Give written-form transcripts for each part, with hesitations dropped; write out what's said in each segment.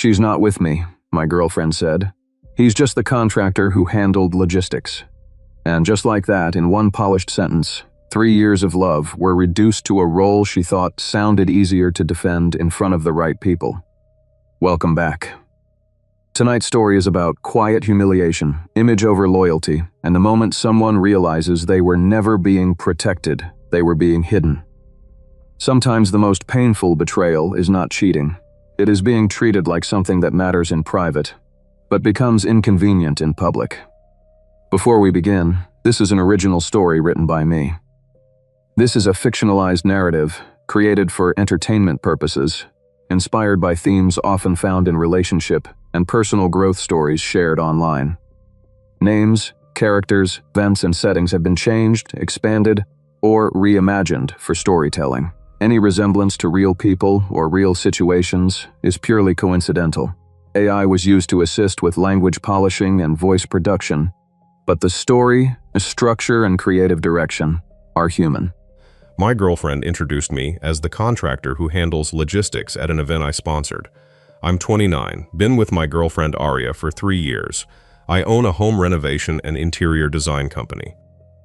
"She's not with me," my girlfriend said. "He's just the contractor who handled logistics." And just like that, in one polished sentence, 3 years of love were reduced to a role she thought sounded easier to defend in front of the right people. Welcome back. Tonight's story is about quiet humiliation, image over loyalty, and the moment someone realizes they were never being protected, they were being hidden. Sometimes the most painful betrayal is not cheating. It is being treated like something that matters in private, but becomes inconvenient in public. Before we begin, this is an original story written by me. This is a fictionalized narrative, created for entertainment purposes, inspired by themes often found in relationship and personal growth stories shared online. Names, characters, events, and settings have been changed, expanded, or reimagined for storytelling. Any resemblance to real people or real situations is purely coincidental. AI was used to assist with language polishing and voice production, but the story, structure, and creative direction are human. My girlfriend introduced me as the contractor who handles logistics at an event I sponsored. I'm 29, been with my girlfriend Aria for 3 years. I own a home renovation and interior design company.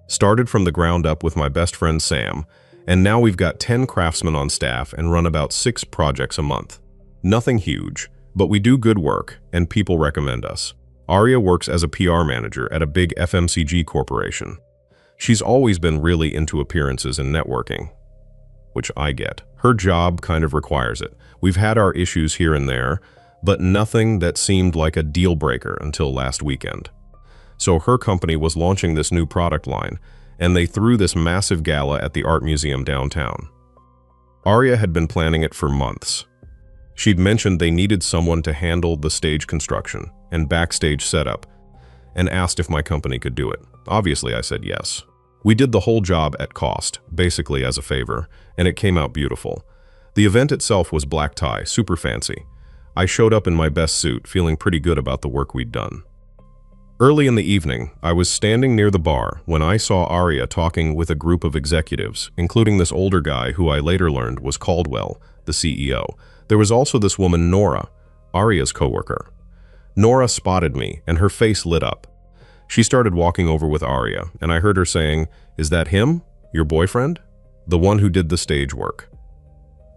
Started from the ground up with my best friend Sam, and now we've got 10 craftsmen on staff and run about 6 projects a month. Nothing huge, but we do good work and people recommend us. Aria works as a PR manager at a big FMCG corporation. She's always been really into appearances and networking, which I get. Her job kind of requires it. We've had our issues here and there, but nothing that seemed like a deal breaker until last weekend. So her company was launching this new product line, and they threw this massive gala at the art museum downtown. Aria had been planning it for months. She'd mentioned they needed someone to handle the stage construction and backstage setup, and asked if my company could do it. Obviously, I said yes. We did the whole job at cost, basically as a favor, and it came out beautiful. The event itself was black tie, super fancy. I showed up in my best suit, feeling pretty good about the work we'd done. Early in the evening, I was standing near the bar when I saw Aria talking with a group of executives, including this older guy who I later learned was Caldwell, the CEO. There was also this woman, Nora, Aria's coworker. Nora spotted me, and her face lit up. She started walking over with Aria, and I heard her saying, "Is that him? Your boyfriend? The one who did the stage work?"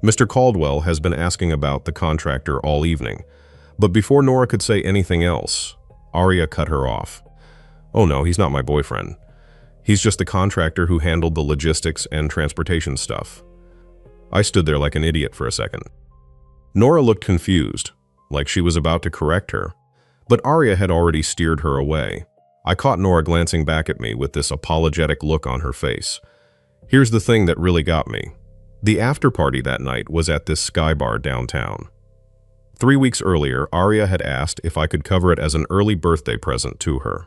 Mr. Caldwell has been asking about the contractor all evening, but before Nora could say anything else, Aria cut her off. "Oh no, he's not my boyfriend. He's just the contractor who handled the logistics and transportation stuff." I stood there like an idiot for a second. Nora looked confused, like she was about to correct her, but Aria had already steered her away. I caught Nora glancing back at me with this apologetic look on her face. Here's the thing that really got me. The after party that night was at this Sky Bar downtown. 3 weeks earlier, Aria had asked if I could cover it as an early birthday present to her.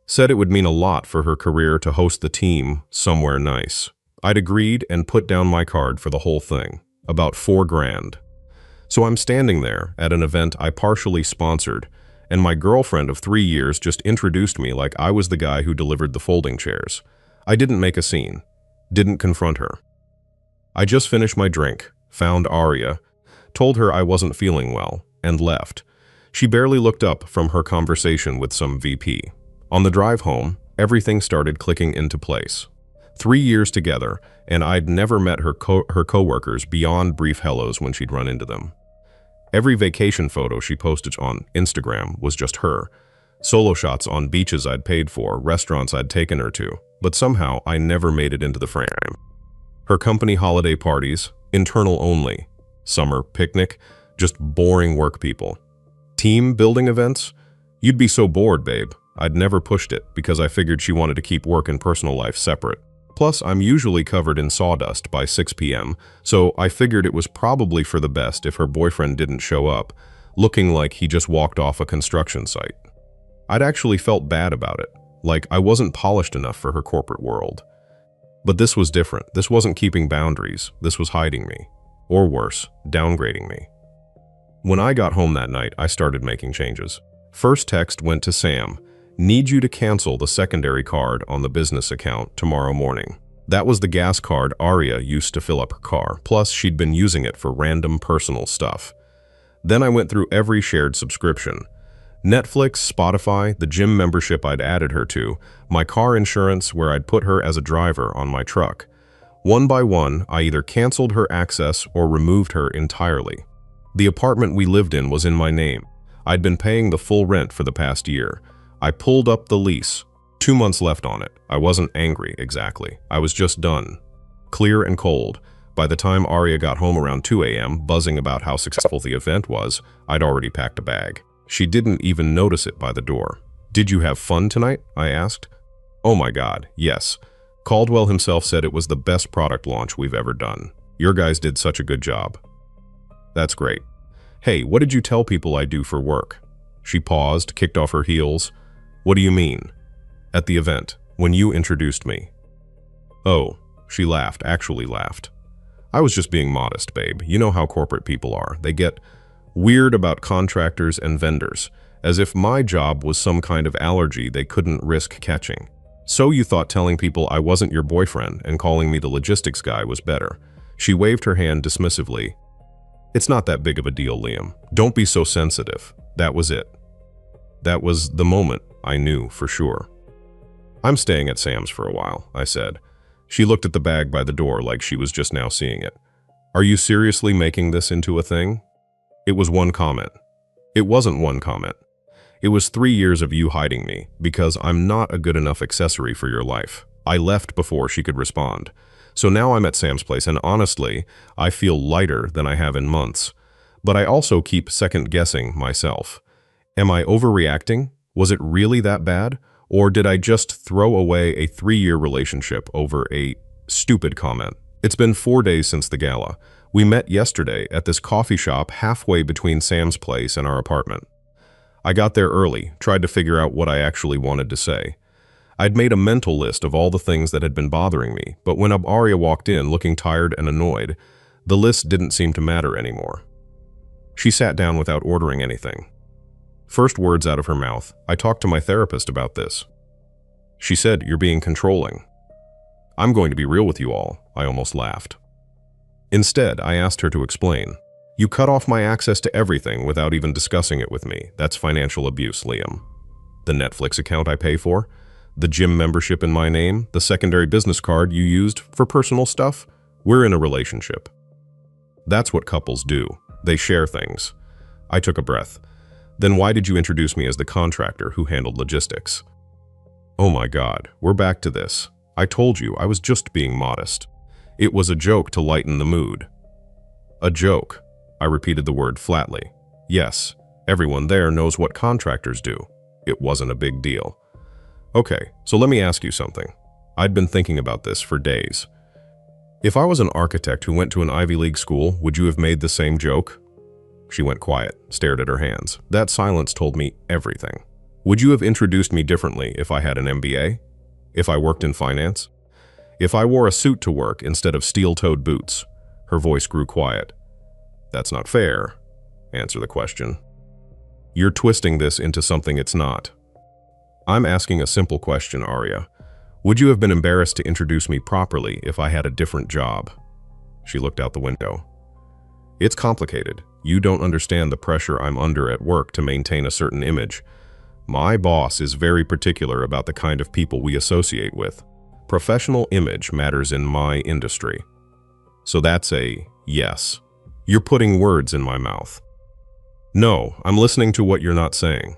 Said it would mean a lot for her career to host the team somewhere nice. I'd agreed and put down my card for the whole thing, about $4 grand. So I'm standing there at an event I partially sponsored, and my girlfriend of 3 years just introduced me like I was the guy who delivered the folding chairs. I didn't make a scene, didn't confront her. I just finished my drink, found Aria, told her I wasn't feeling well, and left. She barely looked up from her conversation with some VP. On the drive home, everything started clicking into place. 3 years together, and I'd never met her coworkers beyond brief hellos when she'd run into them. Every vacation photo she posted on Instagram was just her. Solo shots on beaches I'd paid for, restaurants I'd taken her to, but somehow I never made it into the frame. Her company holiday parties, internal only. Summer picnic, just boring work people. Team building events? You'd be so bored, babe. I'd never pushed it because I figured she wanted to keep work and personal life separate. Plus, I'm usually covered in sawdust by 6 p.m., so I figured it was probably for the best if her boyfriend didn't show up, looking like he just walked off a construction site. I'd actually felt bad about it, like I wasn't polished enough for her corporate world. But this was different. This wasn't keeping boundaries. This was hiding me. Or worse, downgrading me. When I got home that night, I started making changes. First text went to Sam. Need you to cancel the secondary card on the business account tomorrow morning. That was the gas card Aria used to fill up her car, plus she'd been using it for random personal stuff. Then I went through every shared subscription. Netflix, Spotify, the gym membership I'd added her to, my car insurance where I'd put her as a driver on my truck. One by one, I either canceled her access or removed her entirely. The apartment we lived in was in my name. I'd been paying the full rent for the past year. I pulled up the lease. 2 months left on it. I wasn't angry, exactly. I was just done. Clear and cold. By the time Arya got home around 2 a.m., buzzing about how successful the event was, I'd already packed a bag. She didn't even notice it by the door. "Did you have fun tonight?" I asked. "Oh my God, yes. Caldwell himself said it was the best product launch we've ever done. Your guys did such a good job." "That's great. Hey, what did you tell people I do for work?" She paused, kicked off her heels. "What do you mean?" "At the event, when you introduced me." "Oh," she laughed, actually laughed. "I was just being modest, babe. You know how corporate people are. They get weird about contractors and vendors, as if my job was some kind of allergy they couldn't risk catching. So you thought telling people I wasn't your boyfriend and calling me the logistics guy was better." She waved her hand dismissively. "It's not that big of a deal, Liam. Don't be so sensitive." That was it. That was the moment I knew for sure. "I'm staying at Sam's for a while," I said. She looked at the bag by the door like she was just now seeing it. "Are you seriously making this into a thing?" It was one comment. It wasn't one comment. It was 3 years of you hiding me because I'm not a good enough accessory for your life. I left before she could respond. So now I'm at Sam's place, and honestly, I feel lighter than I have in months. But I also keep second-guessing myself. Am I overreacting? Was it really that bad? Or did I just throw away a 3-year relationship over a stupid comment? It's been 4 days since the gala. We met yesterday at this coffee shop halfway between Sam's place and our apartment. I got there early, tried to figure out what I actually wanted to say. I'd made a mental list of all the things that had been bothering me, but when Arya walked in looking tired and annoyed, the list didn't seem to matter anymore. She sat down without ordering anything. First words out of her mouth, "I talked to my therapist about this." She said, "You're being controlling." "I'm going to be real with you all," I almost laughed. Instead, I asked her to explain. "You cut off my access to everything without even discussing it with me. That's financial abuse, Liam. The Netflix account I pay for, the gym membership in my name, the secondary business card you used for personal stuff. We're in a relationship." That's what couples do. They share things. I took a breath. "Then why did you introduce me as the contractor who handled logistics?" "Oh my God, we're back to this. I told you I was just being modest. It was a joke to lighten the mood." "A joke?" I repeated the word flatly. "Yes, everyone there knows what contractors do. It wasn't a big deal." "Okay, so let me ask you something. I'd been thinking about this for days. If I was an architect who went to an Ivy League school, would you have made the same joke?" She went quiet, stared at her hands. That silence told me everything. "Would you have introduced me differently if I had an MBA? If I worked in finance? If I wore a suit to work instead of steel-toed boots?" Her voice grew quiet. "That's not fair. Answer the question." "You're twisting this into something it's not." "I'm asking a simple question, Arya. Would you have been embarrassed to introduce me properly if I had a different job?" She looked out the window. "It's complicated. You don't understand the pressure I'm under at work to maintain a certain image. My boss is very particular about the kind of people we associate with. Professional image matters in my industry." "So that's a yes." "You're putting words in my mouth." "No, I'm listening to what you're not saying."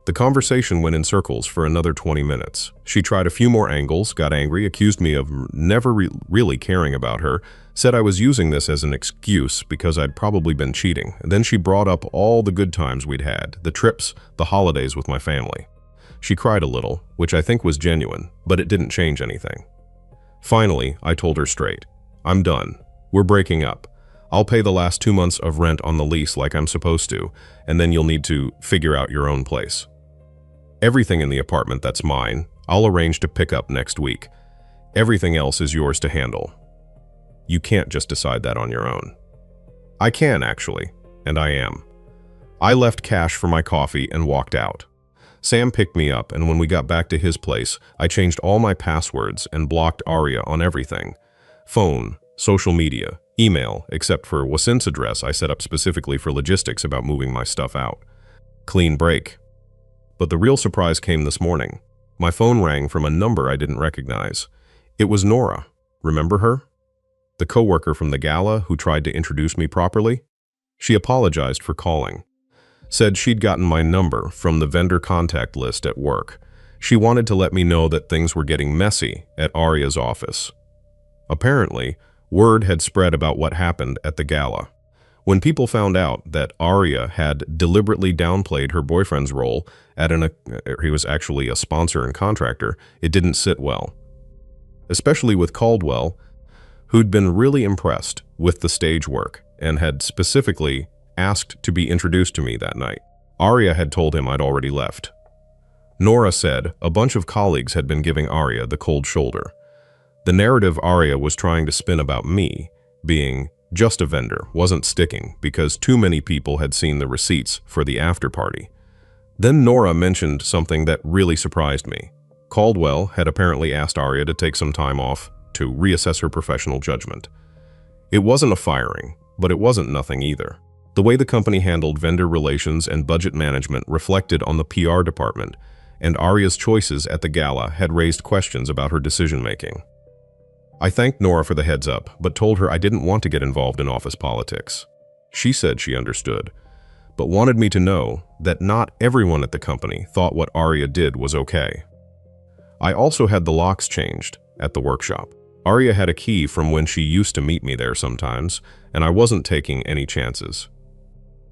The conversation went in circles for another 20 minutes. She tried a few more angles, got angry, accused me of never really caring about her, said I was using this as an excuse because I'd probably been cheating. And then she brought up all the good times we'd had, the trips, the holidays with my family. She cried a little, which I think was genuine, but it didn't change anything. Finally, I told her straight. "I'm done. We're breaking up. I'll pay the last 2 months of rent on the lease like I'm supposed to, and then you'll need to figure out your own place. Everything in the apartment that's mine, I'll arrange to pick up next week. Everything else is yours to handle. You can't just decide that on your own." "I can, actually, and I am." I left cash for my coffee and walked out. Sam picked me up, and when we got back to his place, I changed all my passwords and blocked Arya on everything. Phone, social media, Email, except for Wasin's address I set up specifically for logistics about moving my stuff out. Clean break. But the real surprise came this morning. My phone rang from a number I didn't recognize. It was Nora. Remember her? The coworker from the Gala who tried to introduce me properly? She apologized for calling. Said she'd gotten my number from the vendor contact list at work. She wanted to let me know that things were getting messy at Aria's office. Apparently, word had spread about what happened at the Gala. When people found out that Aria had deliberately downplayed her boyfriend's role at he was actually a sponsor and contractor, it didn't sit well. Especially with Caldwell, who'd been really impressed with the stage work and had specifically asked to be introduced to me that night. Aria had told him I'd already left. Nora said a bunch of colleagues had been giving Aria the cold shoulder. The narrative Aria was trying to spin about me, being just a vendor, wasn't sticking because too many people had seen the receipts for the after party. Then Nora mentioned something that really surprised me. Caldwell had apparently asked Aria to take some time off to reassess her professional judgment. It wasn't a firing, but it wasn't nothing either. The way the company handled vendor relations and budget management reflected on the PR department, and Aria's choices at the Gala had raised questions about her decision-making. I thanked Nora for the heads up, but told her I didn't want to get involved in office politics. She said she understood, but wanted me to know that not everyone at the company thought what Aria did was okay. I also had the locks changed at the workshop. Aria had a key from when she used to meet me there sometimes, and I wasn't taking any chances.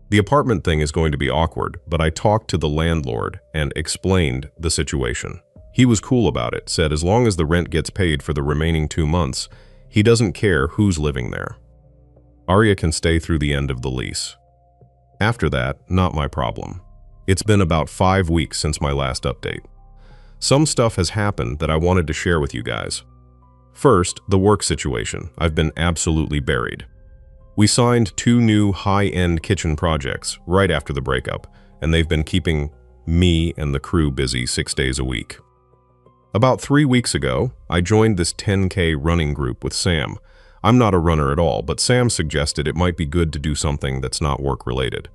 The apartment thing is going to be awkward, but I talked to the landlord and explained the situation. He was cool about it, said as long as the rent gets paid for the remaining 2 months, he doesn't care who's living there. Aria can stay through the end of the lease. After that, not my problem. It's been about 5 weeks since my last update. Some stuff has happened that I wanted to share with you guys. First, the work situation. I've been absolutely buried. We signed 2 new high-end kitchen projects right after the breakup, and they've been keeping me and the crew busy 6 days a week. About 3 weeks ago, I joined this 10K running group with Sam. I'm not a runner at all, but Sam suggested it might be good to do something that's not work-related.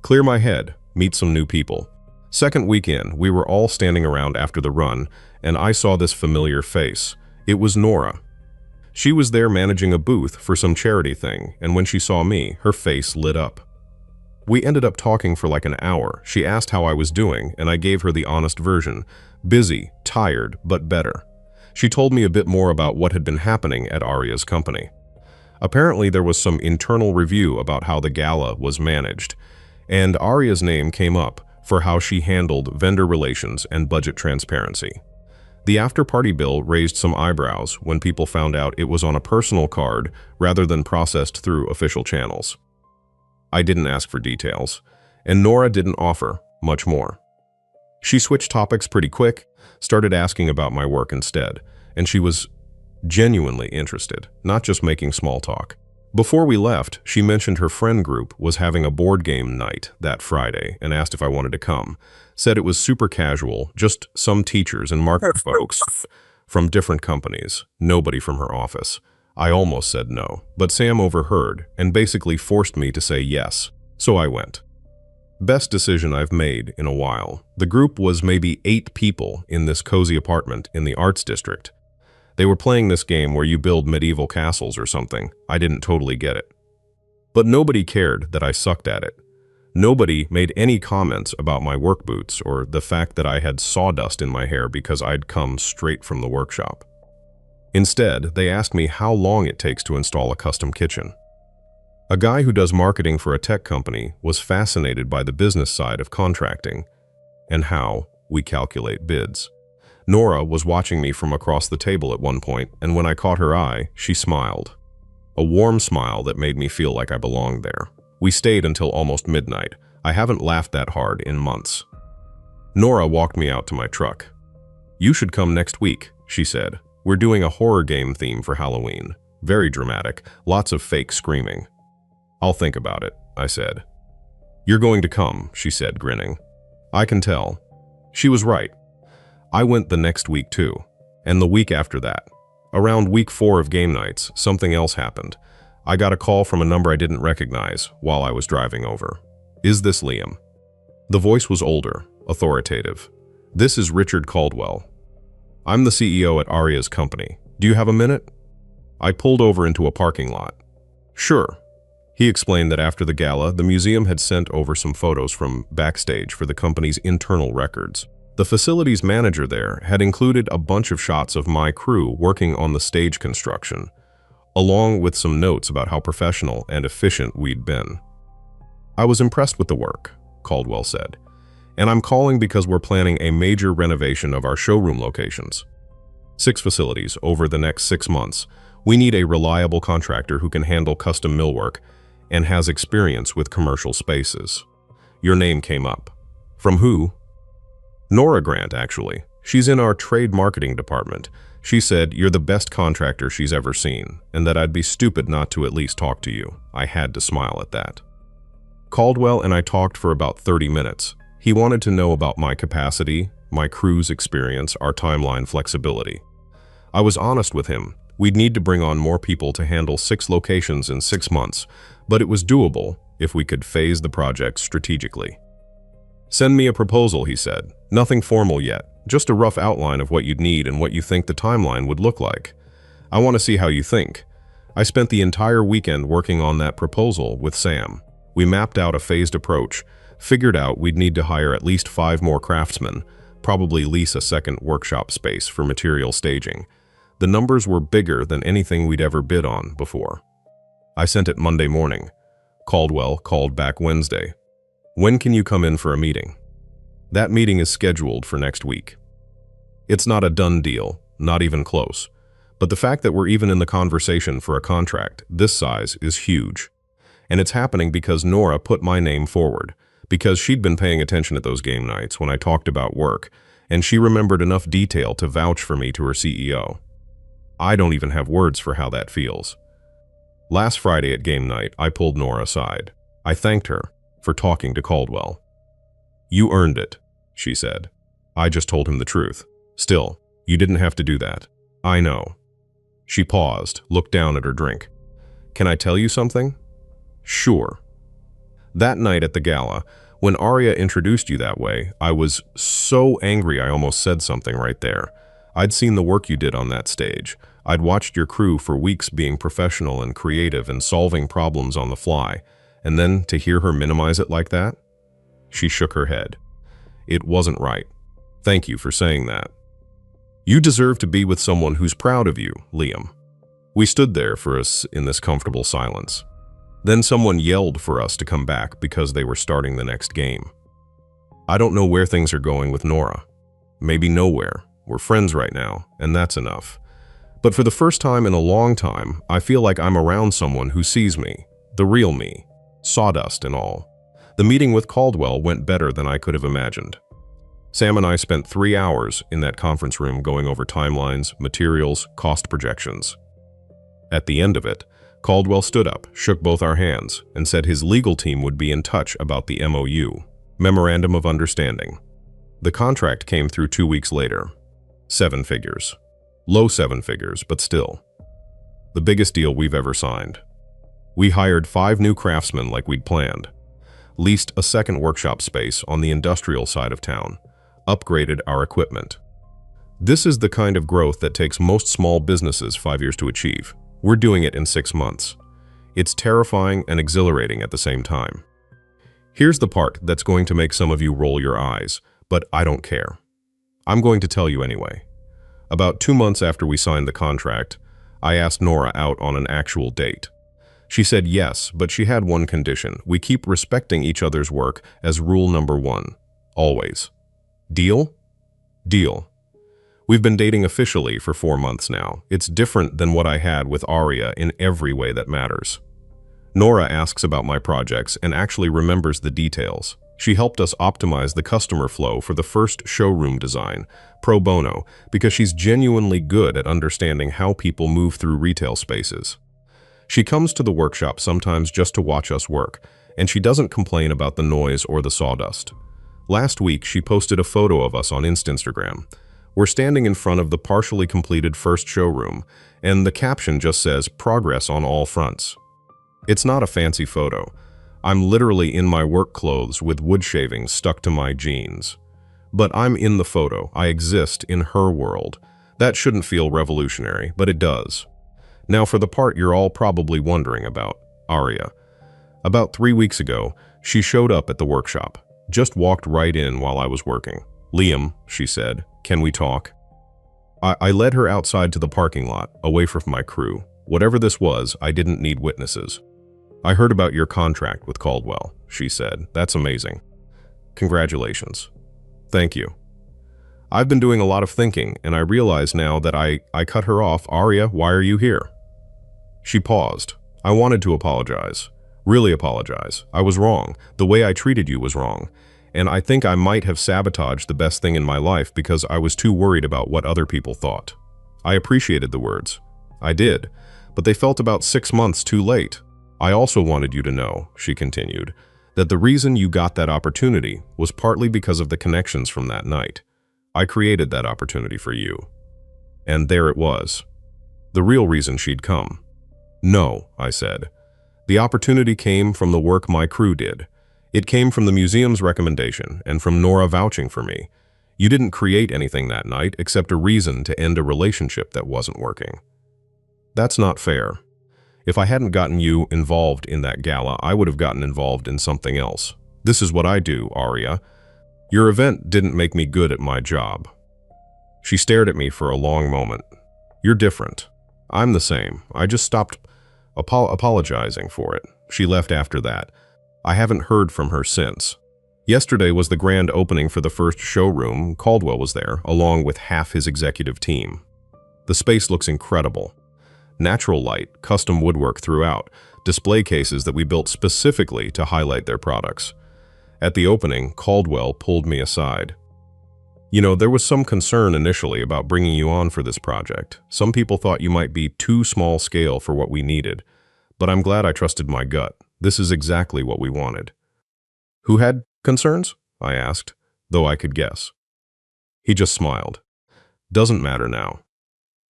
Clear my head, meet some new people. Second week in, we were all standing around after the run, and I saw this familiar face. It was Nora. She was there managing a booth for some charity thing, and when she saw me, her face lit up. We ended up talking for like an hour. She asked how I was doing, and I gave her the honest version. Busy, tired, but better. She told me a bit more about what had been happening at Aria's company. Apparently there was some internal review about how the Gala was managed, and Aria's name came up for how she handled vendor relations and budget transparency. The after-party bill raised some eyebrows when people found out it was on a personal card rather than processed through official channels. I didn't ask for details, and Nora didn't offer much more. She switched topics pretty quick, started asking about my work instead, and she was genuinely interested, not just making small talk. Before we left, she mentioned her friend group was having a board game night that Friday and asked if I wanted to come. Said it was super casual, just some teachers and market folks from different companies, nobody from her office. I almost said no, but Sam overheard and basically forced me to say yes, so I went. Best decision I've made in a while. The group was maybe 8 people in this cozy apartment in the arts district. They were playing this game where you build medieval castles or something. I didn't totally get it. But nobody cared that I sucked at it. Nobody made any comments about my work boots or the fact that I had sawdust in my hair because I'd come straight from the workshop. Instead, they asked me how long it takes to install a custom kitchen. A guy who does marketing for a tech company was fascinated by the business side of contracting and how we calculate bids. Nora was watching me from across the table at one point, and when I caught her eye, she smiled. A warm smile that made me feel like I belonged there. We stayed until almost midnight. I haven't laughed that hard in months. Nora walked me out to my truck. "You should come next week," she said. "We're doing a horror game theme for Halloween. Very dramatic, lots of fake screaming." "I'll think about it," I said. "You're going to come," she said, grinning. I can tell. She was right. I went the next week too, and the week after that. Around week 4 of game nights, something else happened. I got a call from a number I didn't recognize while I was driving over. Is this Liam? The voice was older, authoritative. This is Richard Caldwell. I'm the CEO at Aria's company. Do you have a minute? I pulled over into a parking lot. Sure. He explained that after the gala, the museum had sent over some photos from backstage for the company's internal records. The facilities manager there had included a bunch of shots of my crew working on the stage construction, along with some notes about how professional and efficient we'd been. I was impressed with the work, Caldwell said, and I'm calling because we're planning a major renovation of our showroom locations. 6 facilities over the next 6 months. We need a reliable contractor who can handle custom millwork and has experience with commercial spaces. Your name came up. From who? Nora Grant, actually. She's in our trade marketing department. She said you're the best contractor she's ever seen, and that I'd be stupid not to at least talk to you. I had to smile at that. Caldwell and I talked for about 30 minutes. He wanted to know about my capacity, my crew's experience, our timeline flexibility. I was honest with him. We'd need to bring on more people to handle 6 locations in 6 months, but it was doable if we could phase the project strategically. Send me a proposal, he said. Nothing formal yet, just a rough outline of what you'd need and what you think the timeline would look like. I want to see how you think. I spent the entire weekend working on that proposal with Sam. We mapped out a phased approach, figured out we'd need to hire at least 5 more craftsmen, probably lease a second workshop space for material staging. The numbers were bigger than anything we'd ever bid on before. I sent it Monday morning. Caldwell called back Wednesday. When can you come in for a meeting? That meeting is scheduled for next week. It's not a done deal, not even close. But the fact that we're even in the conversation for a contract this size is huge. And it's happening because Nora put my name forward, because she'd been paying attention at those game nights when I talked about work, and she remembered enough detail to vouch for me to her CEO. I don't even have words for how that feels. Last Friday at game night, I pulled Nora aside. I thanked her for talking to Caldwell. You earned it, she said. I just told him the truth. Still, you didn't have to do that. I know. She paused, looked down at her drink. Can I tell you something? Sure. That night at the gala, when Aria introduced you that way, I was so angry I almost said something right there. I'd seen the work you did on that stage. I'd watched your crew for weeks being professional and creative and solving problems on the fly, and then to hear her minimize it like that? She shook her head. It wasn't right. Thank you for saying that. You deserve to be with someone who's proud of you, Liam. We stood there for us in this comfortable silence. Then someone yelled for us to come back because they were starting the next game. I don't know where things are going with Nora. Maybe nowhere. We're friends right now, and that's enough. But for the first time in a long time, I feel like I'm around someone who sees me, the real me, sawdust and all. The meeting with Caldwell went better than I could have imagined. Sam and I spent 3 hours in that conference room going over timelines, materials, cost projections. At the end of it, Caldwell stood up, shook both our hands, and said his legal team would be in touch about the MOU, Memorandum of Understanding. The contract came through 2 weeks later. 7 figures. Low 7 figures, but still. The biggest deal we've ever signed. We hired 5 new craftsmen like we'd planned, leased a second workshop space on the industrial side of town, upgraded our equipment. This is the kind of growth that takes most small businesses 5 years to achieve. We're doing it in 6 months. It's terrifying and exhilarating at the same time. Here's the part that's going to make some of you roll your eyes, but I don't care. I'm going to tell you anyway. About 2 months after we signed the contract, I asked Nora out on an actual date. She said yes, but she had one condition. We keep respecting each other's work as rule number 1. Always. Deal? Deal. We've been dating officially for 4 months now. It's different than what I had with Aria in every way that matters. Nora asks about my projects and actually remembers the details. She helped us optimize the customer flow for the first showroom design, pro bono, because she's genuinely good at understanding how people move through retail spaces. She comes to the workshop sometimes just to watch us work, and she doesn't complain about the noise or the sawdust. Last week, she posted a photo of us on Instagram. We're standing in front of the partially completed first showroom, and the caption just says, "Progress on all fronts." It's not a fancy photo. I'm literally in my work clothes with wood shavings stuck to my jeans. But I'm in the photo. I exist in her world. That shouldn't feel revolutionary, but it does. Now for the part you're all probably wondering about, Aria. About 3 weeks ago, she showed up at the workshop. Just walked right in while I was working. "Liam," she said, "can we talk?" I led her outside to the parking lot, away from my crew. Whatever this was, I didn't need witnesses. "I heard about your contract with Caldwell," she said. "That's amazing. Congratulations." "Thank you." I've been doing a lot of thinking, and I realize now that I cut her off. "Aria, why are you here?" She paused. "I wanted to apologize. Really apologize. I was wrong. The way I treated you was wrong. And I think I might have sabotaged the best thing in my life because I was too worried about what other people thought." I appreciated the words. I did, but they felt about 6 months too late. "I also wanted you to know," she continued, "that the reason you got that opportunity was partly because of the connections from that night. I created that opportunity for you." And there it was. The real reason she'd come. "No," I said. "The opportunity came from the work my crew did. It came from the museum's recommendation and from Nora vouching for me. You didn't create anything that night except a reason to end a relationship that wasn't working." "That's not fair. If I hadn't gotten you involved in that gala, I would have gotten involved in something else. This is what I do, Aria. Your event didn't make me good at my job." She stared at me for a long moment. "You're different. I'm the same. I just stopped apologizing for it." She left after that. I haven't heard from her since. Yesterday was the grand opening for the first showroom. Caldwell was there, along with half his executive team. The space looks incredible. Natural light, custom woodwork throughout, display cases that we built specifically to highlight their products. At the opening, Caldwell pulled me aside. "You know, there was some concern initially about bringing you on for this project. Some people thought you might be too small scale for what we needed. But I'm glad I trusted my gut. This is exactly what we wanted." "Who had concerns?" I asked, though I could guess. He just smiled. "Doesn't matter now."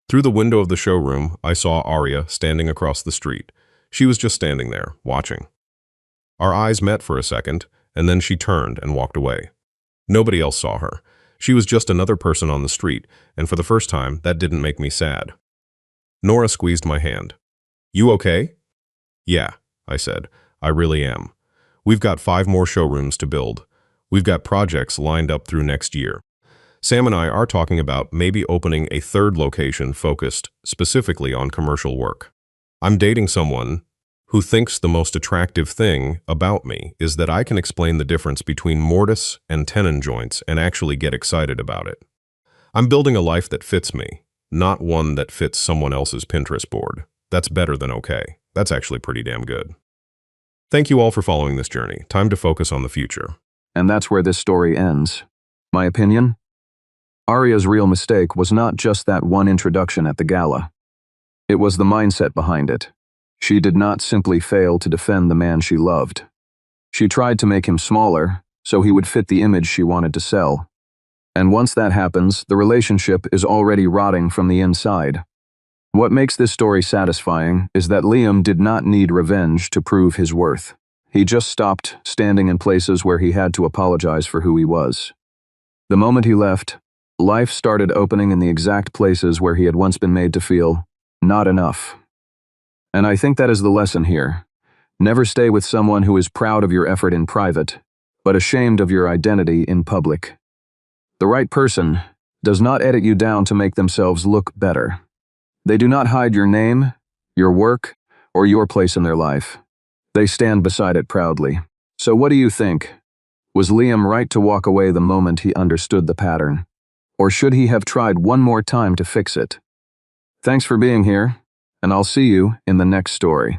Through the window of the showroom, I saw Aria standing across the street. She was just standing there, watching. Our eyes met for a second, and then she turned and walked away. Nobody else saw her. She was just another person on the street, and for the first time, that didn't make me sad. Nora squeezed my hand. "You okay?" "Yeah," I said. "I really am. We've got 5 more showrooms to build. We've got projects lined up through next year. Sam and I are talking about maybe opening a 3rd location focused specifically on commercial work. I'm dating someone who thinks the most attractive thing about me is that I can explain the difference between mortise and tenon joints and actually get excited about it. I'm building a life that fits me, not one that fits someone else's Pinterest board. That's better than okay. That's actually pretty damn good." Thank you all for following this journey. Time to focus on the future. And that's where this story ends. My opinion? Aria's real mistake was not just that one introduction at the gala. It was the mindset behind it. She did not simply fail to defend the man she loved. She tried to make him smaller, so he would fit the image she wanted to sell. And once that happens, the relationship is already rotting from the inside. What makes this story satisfying is that Liam did not need revenge to prove his worth. He just stopped standing in places where he had to apologize for who he was. The moment he left, life started opening in the exact places where he had once been made to feel not enough. And I think that is the lesson here. Never stay with someone who is proud of your effort in private, but ashamed of your identity in public. The right person does not edit you down to make themselves look better. They do not hide your name, your work, or your place in their life. They stand beside it proudly. So what do you think? Was Liam right to walk away the moment he understood the pattern? Or should he have tried one more time to fix it? Thanks for being here, and I'll see you in the next story.